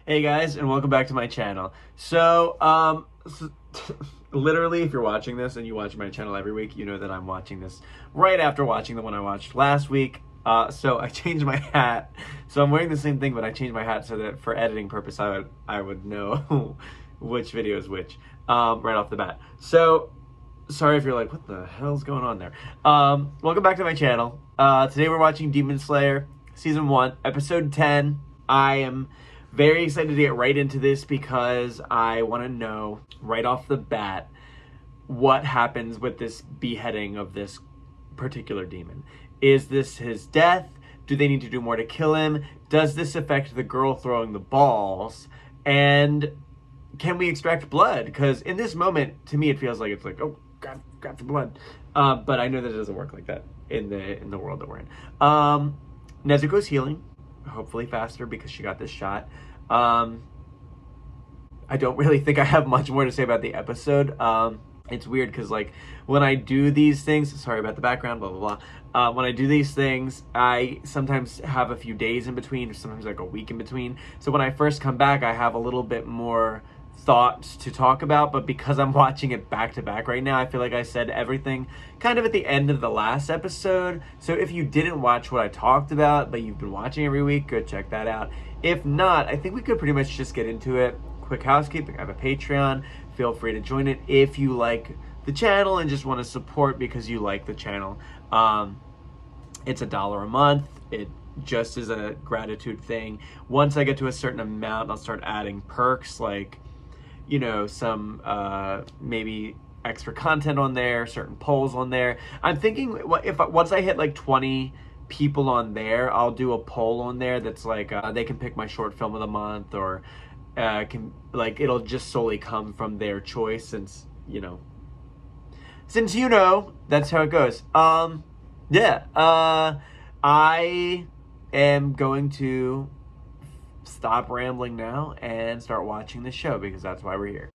Hey guys, and welcome back to my channel. Literally, if you're watching this and you watch my channel every week, you know that I'm watching this right after watching the one I watched last week. So I changed my hat. So I'm wearing the same thing, but I changed my hat so that for editing purpose, I would know which video is which right off the bat. So sorry if you're like, what the hell's going on there? Welcome back to my channel. Today we're watching Demon Slayer Season 1, Episode 10. I am very excited to get right into this because I want to know right off the bat what happens with this beheading of this particular demon. Is this his death? Do they need to do more to kill him? Does this affect the girl throwing the balls? And can we extract blood? Because in this moment, to me, it feels like it's like, oh, got the blood. But I know that it doesn't work like that in the world that we're in. Nezuko's healing, hopefully faster because she got this shot. I don't really think I have much more to say about the episode. It's weird because like when I do these things, sorry about the background, blah, blah, blah. When I do these things, I sometimes have a few days in between, or sometimes like a week in between. So when I first come back, I have a little bit more thoughts to talk about, but because I'm watching it back to back right now, I feel like I said everything kind of at the end of the last episode. So if you didn't watch what I talked about, but you've been watching every week, go check that out. If not, I think we could pretty much just get into it. Quick housekeeping, I have a Patreon. Feel free to join it if you like the channel and just want to support because you like the channel. It's $1 a month. It just is a gratitude thing. Once I get to a certain amount, I'll start adding perks like, you know, some maybe extra content on there, certain polls on there. I'm thinking once I hit like 20 people on there, I'll do a poll on there that's like they can pick my short film of the month, or it'll just solely come from their choice since you know that's how it goes. I am going to stop rambling now and start watching the show because that's why we're here.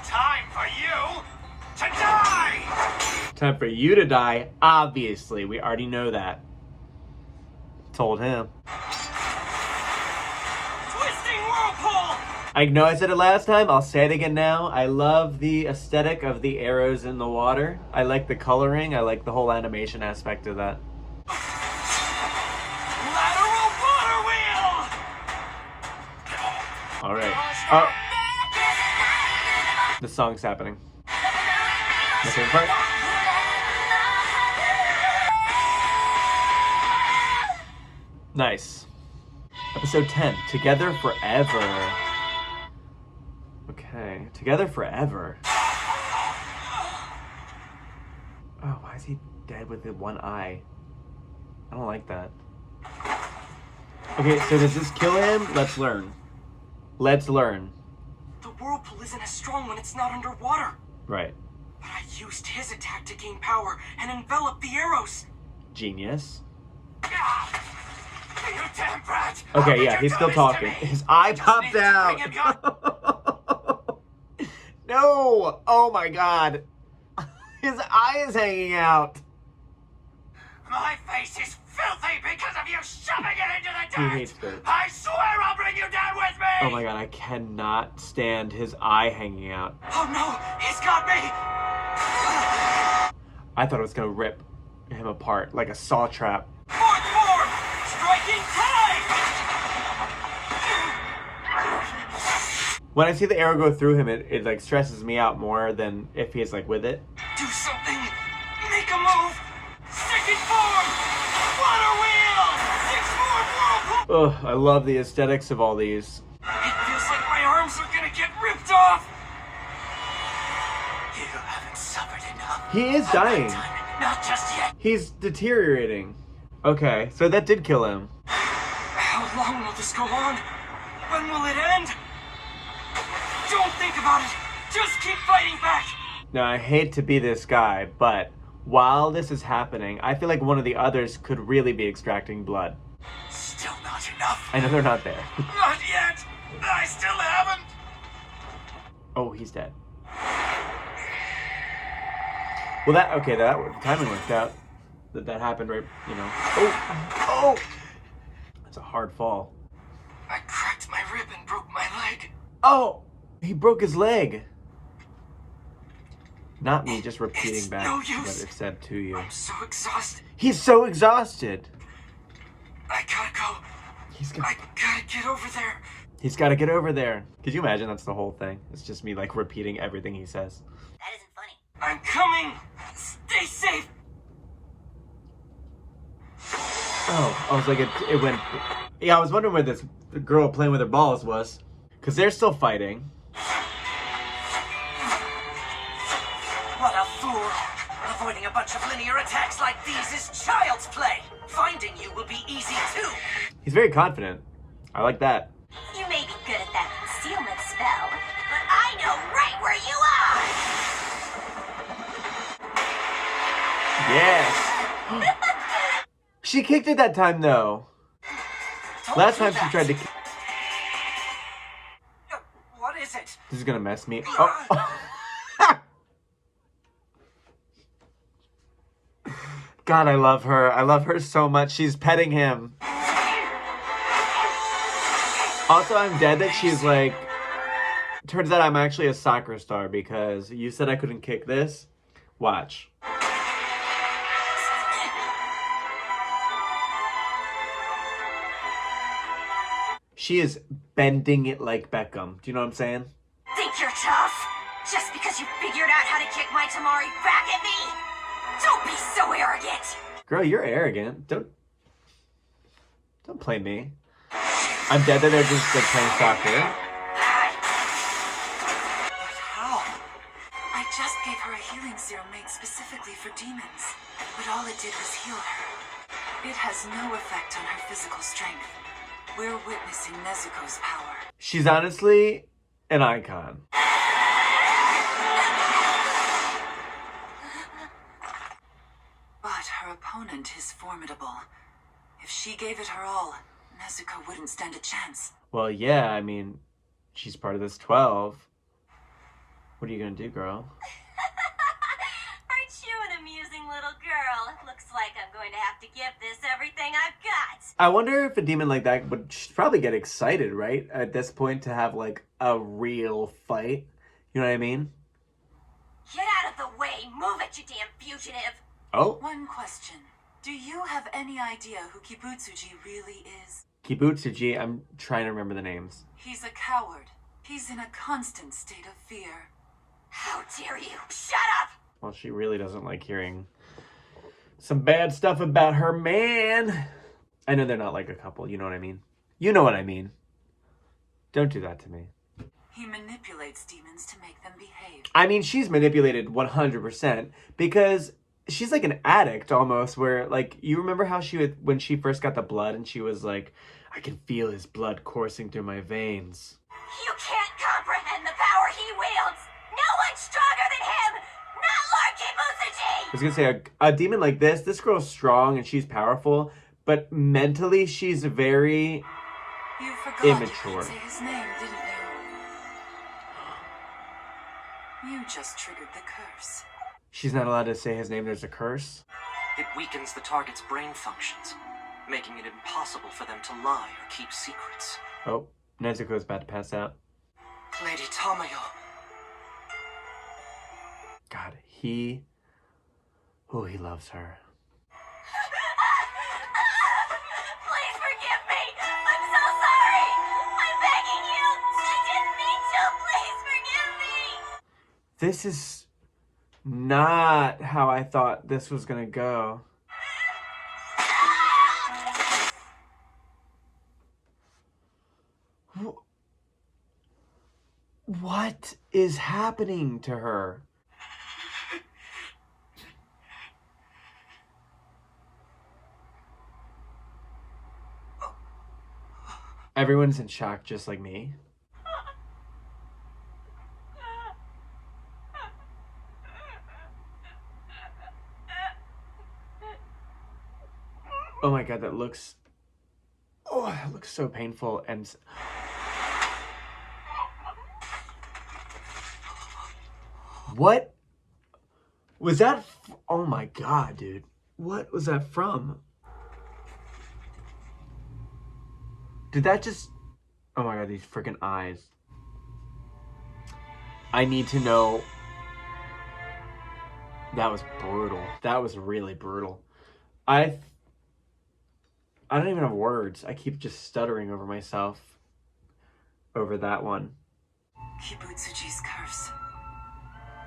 Time for you to die! Time for you to die. Obviously, we already know that. Told him. Twisting whirlpool! I know I said it last time, I'll say it again now. I love the aesthetic of the arrows in the water. I like the coloring. I like the whole animation aspect of that. Lateral water wheel! All right. Oh. The song's happening. My favorite part. Nice. Episode 10, Together Forever. Okay, Together Forever. Oh, why is he dead with the one eye? I don't like that. Okay, so does this kill him? Let's learn. Let's learn. The whirlpool isn't as strong when it's not underwater. Right. But I used his attack to gain power and envelop the arrows. Genius. You damn brat! Okay, yeah, he's still talking. His eye popped out. No! Oh my god. His eye is hanging out. My face is filthy because of you shoving it into the He dirt! hates dirt. I swear I'll bring you down with me! Oh my god, I cannot stand his eye hanging out. Oh no! He's got me! I thought it was gonna rip him apart like a saw trap. Fourth form! Striking time! When I see the arrow go through him, it like stresses me out more than if he's like with it. Do something! Make a move! Second form! Water wheel! Sixth form whirlpool! Ugh, I love the aesthetics of all these. It feels like my arms are gonna get ripped off! You haven't suffered enough. He is dying. Not just yet. He's deteriorating. Okay, so that did kill him. How long will this go on? When will it end? Don't think about it. Just keep fighting back. Now, I hate to be this guy, but while this is happening, I feel like one of the others could really be extracting blood. Still not enough. I know they're not there. Not yet. I still haven't. Oh, he's dead. Well, that timing worked out. That happened right, you know. Oh! That's a hard fall. I cracked my rib and broke my leg. Oh! He broke his leg. Not me just repeating back no what use. it said to you. I'm so exhausted. He's so exhausted. I gotta go. I gotta get over there. He's got to get over there. Could you imagine that's the whole thing? It's just me like repeating everything he says. That isn't funny. I'm coming. Stay safe. Oh, I was like, it went. Yeah, I was wondering where the girl playing with her balls was. Because they're still fighting. What a fool. Avoiding a bunch of linear attacks like these is child's play. Finding you will be easy too. He's very confident. I like that. You may be good at that concealment spell, but I know right where you are! Yes! She kicked it that time, though. Last time she tried to... What is it? This is gonna mess me. Oh. God, I love her. I love her so much. She's petting him. Also, I'm dead that she's like... Turns out I'm actually a soccer star because you said I couldn't kick this. Watch. She is bending it like Beckham. Do you know what I'm saying? Think you're tough? Just because you figured out how to kick my Tamari back at me? Don't be so arrogant! Girl, you're arrogant. Don't play me. I'm dead that they're just like playing soccer. But how? I just gave her a healing serum made specifically for demons. But all it did was heal her. It has no effect on her physical strength. We're witnessing Nezuko's power. She's honestly an icon. But her opponent is formidable. If she gave it her all, Nezuko wouldn't stand a chance. Well, yeah, I mean, she's part of this 12. What are you gonna do, girl? Aren't you an amusing little girl? Looks like I'm going to have to give this everything I've got. I wonder if a demon like that would probably get excited, right? At this point to have like a real fight. You know what I mean? Get out of the way! Move it, you damn fugitive! Oh, One question. Do you have any idea who Kibutsuji really is? Kibutsuji, I'm trying to remember the names. He's a coward. He's in a constant state of fear. How dare you! Shut up! Well, she really doesn't like hearing some bad stuff about her man. I know they're not like a couple, you know what I mean? You know what I mean. Don't do that to me. He manipulates demons to make them behave. I mean, she's manipulated 100% because she's like an addict almost where like, you remember how she would, when she first got the blood and she was like, I can feel his blood coursing through my veins. You can't comprehend the power he wields! No one's stronger than him! Not Lord Kibutsuji! I was gonna say, a demon like this girl's strong and she's powerful, but mentally she's very You forgot immature. you could say his name, didn't you? You just triggered the curse. She's not allowed to say his name, there's a curse. It weakens the target's brain functions, making it impossible for them to lie or keep secrets. Oh, Nezuko's about to pass out. Lady Tamayo. God, he loves her. Please forgive me! I'm so sorry! I'm begging you! I didn't mean to! Please forgive me! This is not how I thought this was gonna go. What is happening to her? Everyone's in shock just like me. Oh my god, that looks so painful and Was that... Oh my god, dude. What was that from? Did that just... Oh my god, these freaking eyes. I need to know... That was brutal. That was really brutal. I don't even have words. I keep just stuttering over myself over that one. Kibutsuji's curse.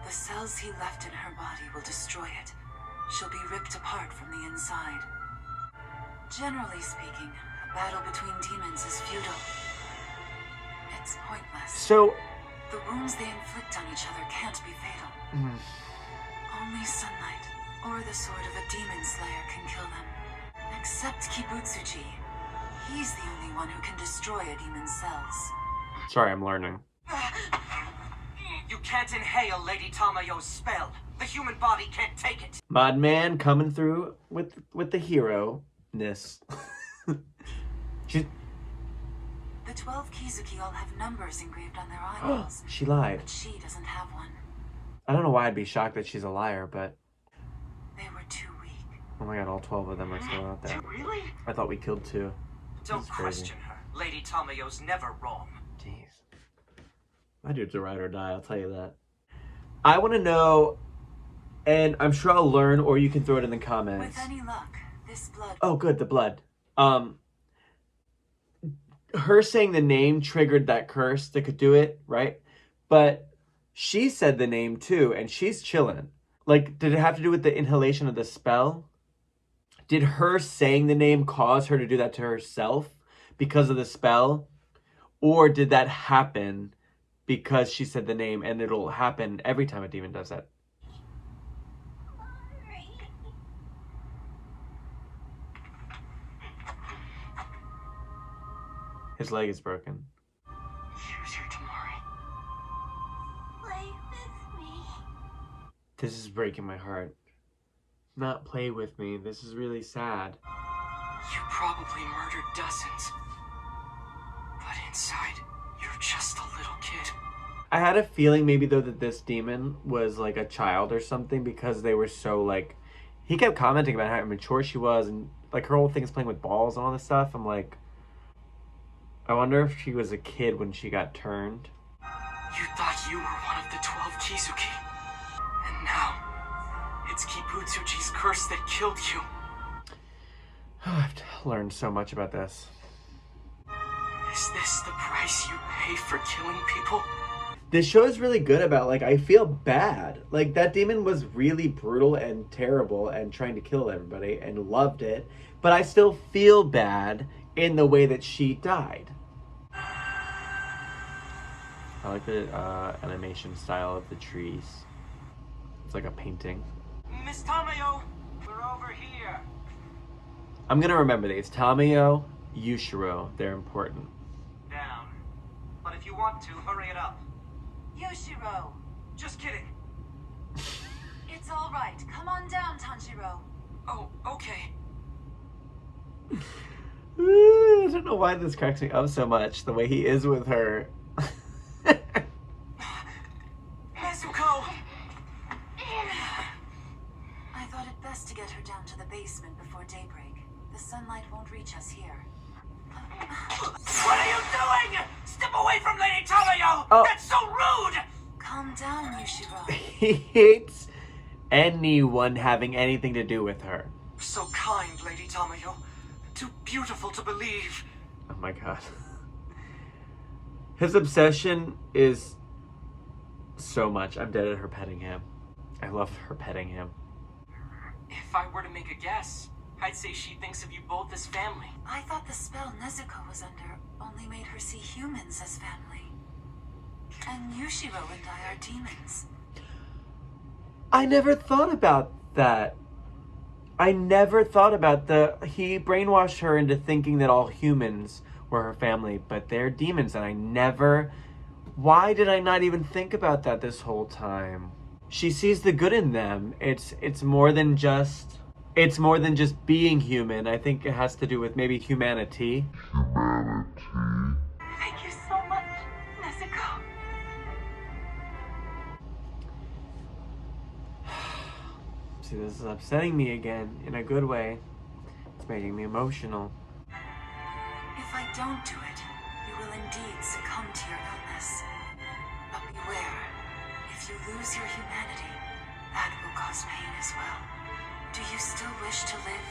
The cells he left in her body will destroy it. She'll be ripped apart from the inside. Generally speaking, a battle between demons is futile. It's pointless. So... The wounds they inflict on each other can't be fatal. Only sunlight, or the sword of a demon slayer can kill them. Except Kibutsuji. He's the only one who can destroy a demon's cells. Sorry, I'm learning. You can't inhale Lady Tamayo's spell. The human body can't take it. Mod Man coming through with the hero-ness. She's... The 12 Kizuki all have numbers engraved on their eyeballs. She lied. But she doesn't have one. I don't know why I'd be shocked that she's a liar, but... They were too weak. Oh my god, all 12 of them are still out there. Really? I thought we killed 2. Don't That's crazy. question her. Lady Tamayo's never wrong. Jeez. My dude's a ride or die, I'll tell you that. I want to know, and I'm sure I'll learn, or you can throw it in the comments. With any luck, this blood... Oh, good, the blood. Her saying the name triggered that curse that could do it, right? But she said the name too, and she's chilling. Like, did it have to do with the inhalation of the spell? Did her saying the name cause her to do that to herself because of the spell? Or did that happen because she said the name, and it'll happen every time a demon does that? His leg is broken. Use your Tamari. Play with me. This is breaking my heart. Not play with me. This is really sad. You probably murdered dozens. But inside, you're just a little kid. I had a feeling maybe though that this demon was like a child or something, because they were so like... He kept commenting about how immature she was, and like her whole thing is playing with balls and all this stuff. I'm like... I wonder if she was a kid when she got turned. You thought you were one of the 12 Kizuki. And now, it's Kibutsuji's curse that killed you. I've learned so much about this. Is this the price you pay for killing people? This show is really good about, like, I feel bad. Like, that demon was really brutal and terrible and trying to kill everybody and loved it. But I still feel bad in the way that she died. I like the animation style of the trees. It's like a painting. Miss Tamayo, we're over here. I'm gonna remember these. Tamayo, Yushiro, they're important. Down. But if you want to, hurry it up. Yoshiro! Just kidding. It's all right. Come on down, Tanjiro. Oh, okay. I don't know why this cracks me up so much, the way he is with her. Nezuko! I thought it best to get her down to the basement before daybreak. The sunlight won't reach us here. What are you doing? Step away from Lady Tamayo! Oh. That's so rude! Calm down, Yoshiro. He hates anyone having anything to do with her. So kind, Lady Tamayo. Too beautiful to believe. Oh my god. His obsession is so much. I'm dead at her petting him. I love her petting him. If I were to make a guess, I'd say she thinks of you both as family. I thought the spell Nezuko was under only made her see humans as family. And Yushiro and I are demons. I never thought about that. I never thought about he brainwashed her into thinking that all humans were her family, but they're demons, and I never... Why did I not even think about that this whole time? She sees the good in them. It's more than just... It's more than just being human. I think it has to do with maybe humanity. Thank you so much, Nezuko. See, this is upsetting me again in a good way. It's making me emotional. If I don't do it, you will indeed succumb to your illness. But beware, if you lose your humanity, that will cause pain as well. Do you still wish to live?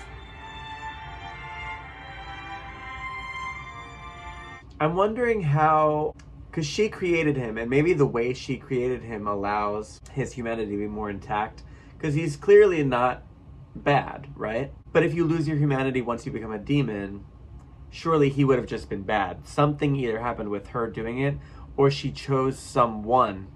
I'm wondering how, because she created him, and maybe the way she created him allows his humanity to be more intact, because he's clearly not bad, right? But if you lose your humanity once you become a demon, surely he would have just been bad. Something either happened with her doing it, or she chose someone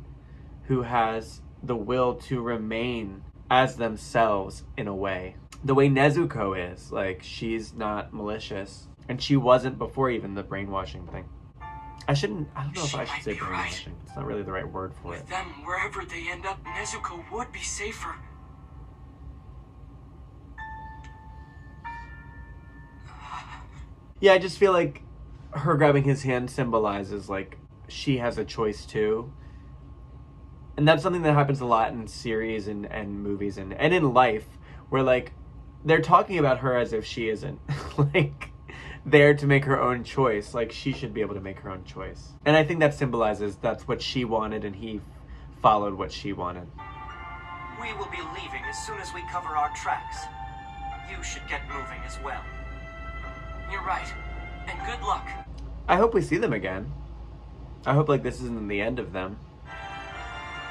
who has the will to remain as themselves in a way. The way Nezuko is, like, she's not malicious. And she wasn't before even the brainwashing thing. I don't know if I should say brainwashing. It's not really the right word for it. With them, wherever they end up, Nezuko would be safer. Yeah, I just feel like her grabbing his hand symbolizes, like, she has a choice too. And that's something that happens a lot in series and movies and in life, where, like, they're talking about her as if she isn't, like, there to make her own choice. Like, she should be able to make her own choice. And I think that symbolizes that's what she wanted, and he followed what she wanted. We will be leaving as soon as we cover our tracks. You should get moving as well. You're right. And good luck. I hope we see them again. I hope, like, this isn't the end of them.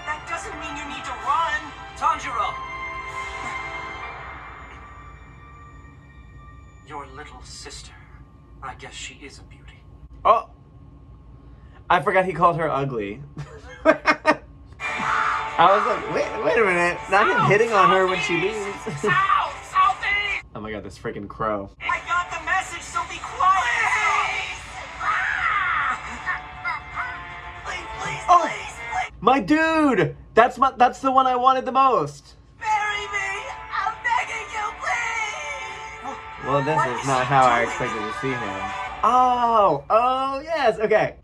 That doesn't mean you need to run! Tanjiro! Your little sister. I guess she is a beauty. Oh! I forgot he called her ugly. I was like, wait a minute. Not him hitting on her when she leaves. Southeast! Oh my god, this freaking crow. I got the message, so be quiet! Please, Oh! please! My dude! That's the one I wanted the most. Marry me! I'm begging you, please! Well, this is not how I expected to see him. Oh, yes, okay.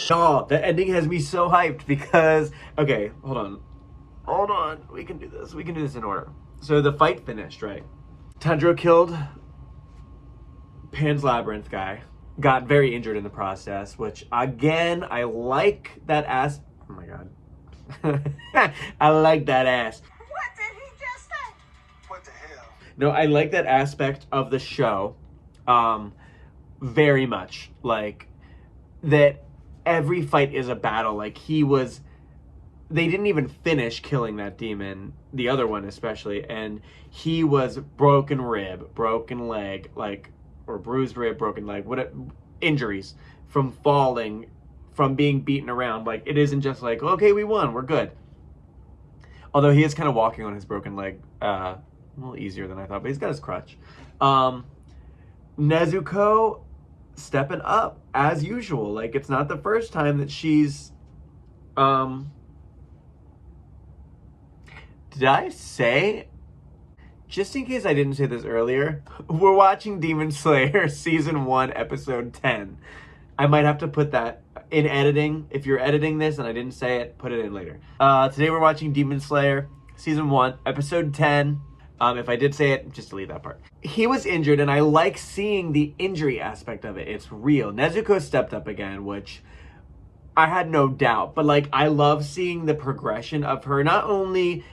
Oh, the ending has me so hyped because, okay, hold on. We can do this in order. So the fight finished, right? Tanjiro killed Pan's Labyrinth guy, got very injured in the process, which, again, I like that ass. Oh my god. I like that ass. What did he just say? What the hell? No, I like that aspect of the show very much. Like, that every fight is a battle. Like, they didn't even finish killing that demon, the other one especially, and he was broken rib, broken leg, like, or bruised rib, broken leg, injuries from falling, from being beaten around. Like, it isn't just like, okay, we won, we're good. Although he is kind of walking on his broken leg, a little easier than I thought, but he's got his crutch. Nezuko stepping up as usual. Like, it's not the first time that she's did I say, just in case I didn't say this earlier, we're watching Demon Slayer season 1 episode 10. I might have to put that in editing. If you're editing this and I didn't say it, put it in later. Today we're watching Demon Slayer season 1 episode 10. If I did say it, just delete that part. He was injured, and I like seeing the injury aspect of it. It's real. Nezuko stepped up again, which I had no doubt. But, like, I love seeing the progression of her, not only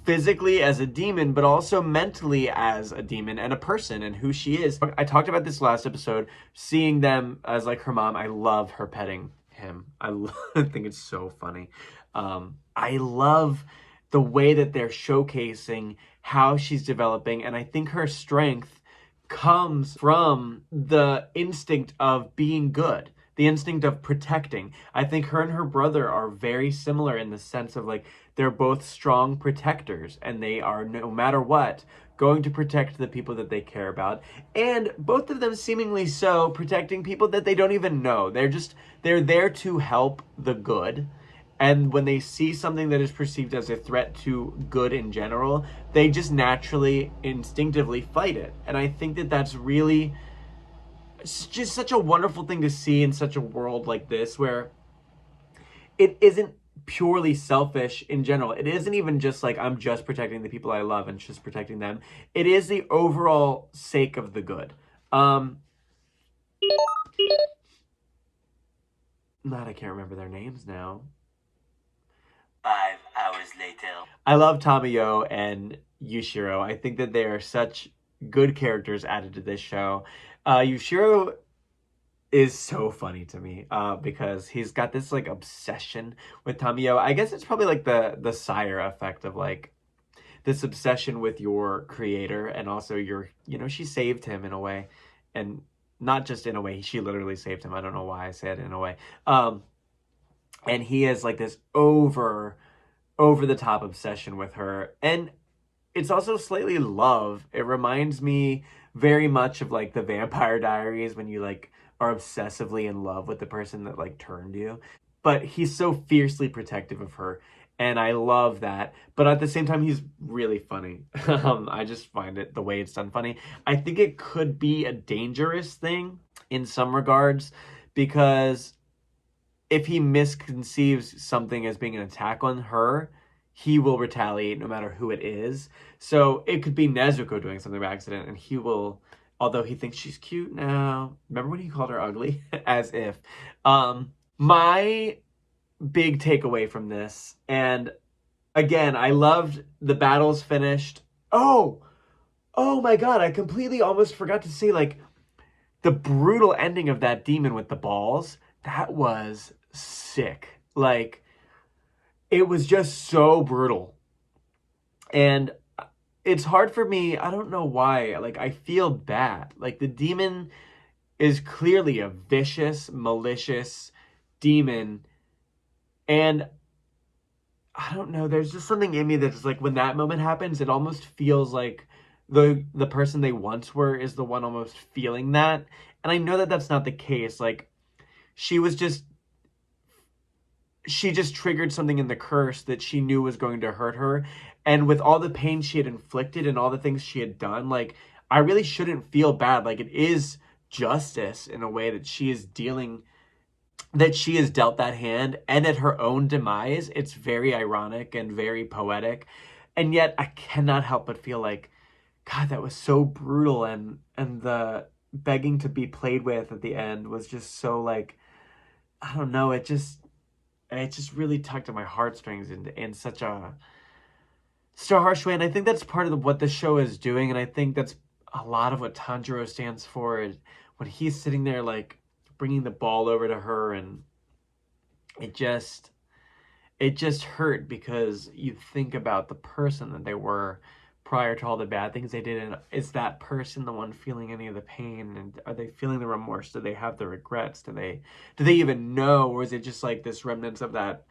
physically as a demon, but also mentally as a demon and a person and who she is. I talked about this last episode, seeing them as, like, her mom. I love her petting him. I think it's so funny. I love the way that they're showcasing how she's developing, and I think her strength comes from the instinct of being good, the instinct of protecting. I think her and her brother are very similar in the sense of, like, they're both strong protectors, and they are, no matter what, going to protect the people that they care about. And both of them seemingly so protecting people that they don't even know. They're there to help the good. And when they see something that is perceived as a threat to good in general, they just naturally, instinctively fight it. And I think that that's really, it's just such a wonderful thing to see in such a world like this, where it isn't purely selfish in general. It isn't even just like I'm just protecting the people I love and just protecting them. It is the overall sake of the good. I can't remember their names now. 5 hours later. I love Tamayo and Yushiro. I think that they are such good characters added to this show. Yushiro is so funny to me because he's got this like obsession with Tamayo. I guess it's probably like the sire effect of like this obsession with your creator, and also your, she saved him in a way, and not just in a way, she literally saved him. I don't know why I said in a way. And he has like this over the top obsession with her, and it's also slightly love. It reminds me very much of like the Vampire Diaries, when you like are obsessively in love with the person that like turned you. But he's so fiercely protective of her, and I love that. But at the same time, he's really funny. I just find it, the way it's done, funny. I think it could be a dangerous thing in some regards, because if he misconceives something as being an attack on her, he will retaliate no matter who it is. So it could be Nezuko doing something by accident, and he will, although he thinks she's cute now. Remember when he called her ugly? As if. My big takeaway from this, and again, I loved the battles finished. Oh my god, I completely almost forgot to say, like, the brutal ending of that demon with the balls. That was sick. Like, it was just so brutal. And it's hard for me, I don't know why, like, I feel bad. Like, the demon is clearly a vicious, malicious demon, and I don't know, there's just something in me that's like, when that moment happens, it almost feels like the person they once were is the one almost feeling that. And I know that that's not the case. Like, she just triggered something in the curse that she knew was going to hurt her. And with all the pain she had inflicted and all the things she had done, like, I really shouldn't feel bad. Like, it is justice in a way that she is dealt that hand, and at her own demise. It's very ironic and very poetic. And yet I cannot help but feel like, God, that was so brutal. And the begging to be played with at the end was just so, like, I don't know, it just really tugged at my heartstrings in such a harsh way. And I think that's part of what the show is doing. And I think that's a lot of what Tanjiro stands for, is when he's sitting there, like, bringing the ball over to her, and it just hurt, because you think about the person that they were prior to all the bad things they did, and is that person the one feeling any of the pain, and are they feeling the remorse? Do they have the regrets? Do they even know, or is it just like this remnants of that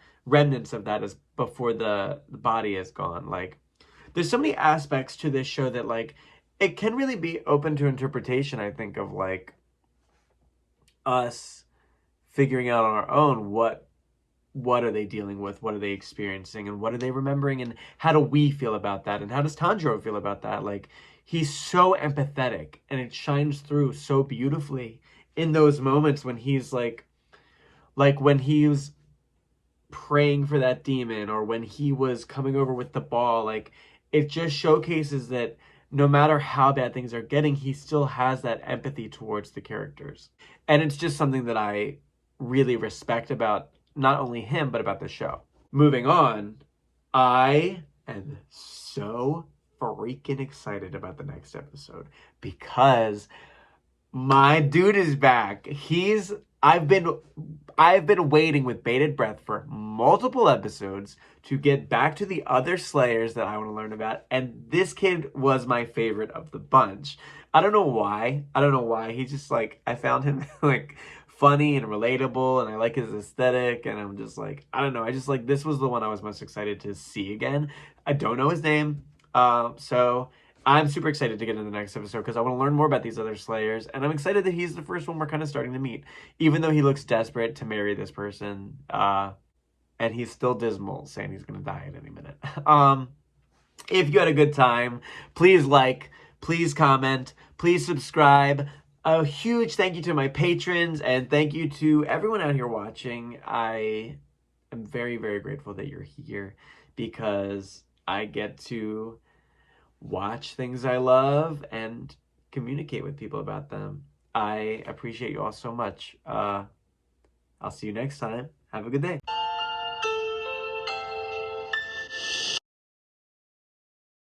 is before the body is gone? Like, there's so many aspects to this show that, like, it can really be open to interpretation, I think, of like us figuring out on our own what are they dealing with, what are they experiencing, and what are they remembering, and how do we feel about that, and how does Tanjiro feel about that? Like, he's so empathetic, and it shines through so beautifully in those moments when he's like when he was praying for that demon, or when he was coming over with the ball. Like, it just showcases that no matter how bad things are getting, he still has that empathy towards the characters. And it's just something that I really respect about not only him, but about the show. Moving on, I am so freaking excited about the next episode, because my dude is back. I've been waiting with bated breath for multiple episodes to get back to the other Slayers that I want to learn about, and this kid was my favorite of the bunch. I don't know why. He's just like, I found him like funny and relatable, and I like his aesthetic, and I'm just like, I don't know. I just like, this was the one I was most excited to see again. I don't know his name, so I'm super excited to get into the next episode, because I want to learn more about these other Slayers, and I'm excited that he's the first one we're kind of starting to meet, even though he looks desperate to marry this person, and he's still dismal, saying he's going to die at any minute. If you had a good time, please like, please comment, please subscribe. A huge thank you to my patrons, and thank you to everyone out here watching. I am very, very grateful that you're here because I get to watch things I love and communicate with people about them. I appreciate you all so much. I'll see you next time. Have a good day.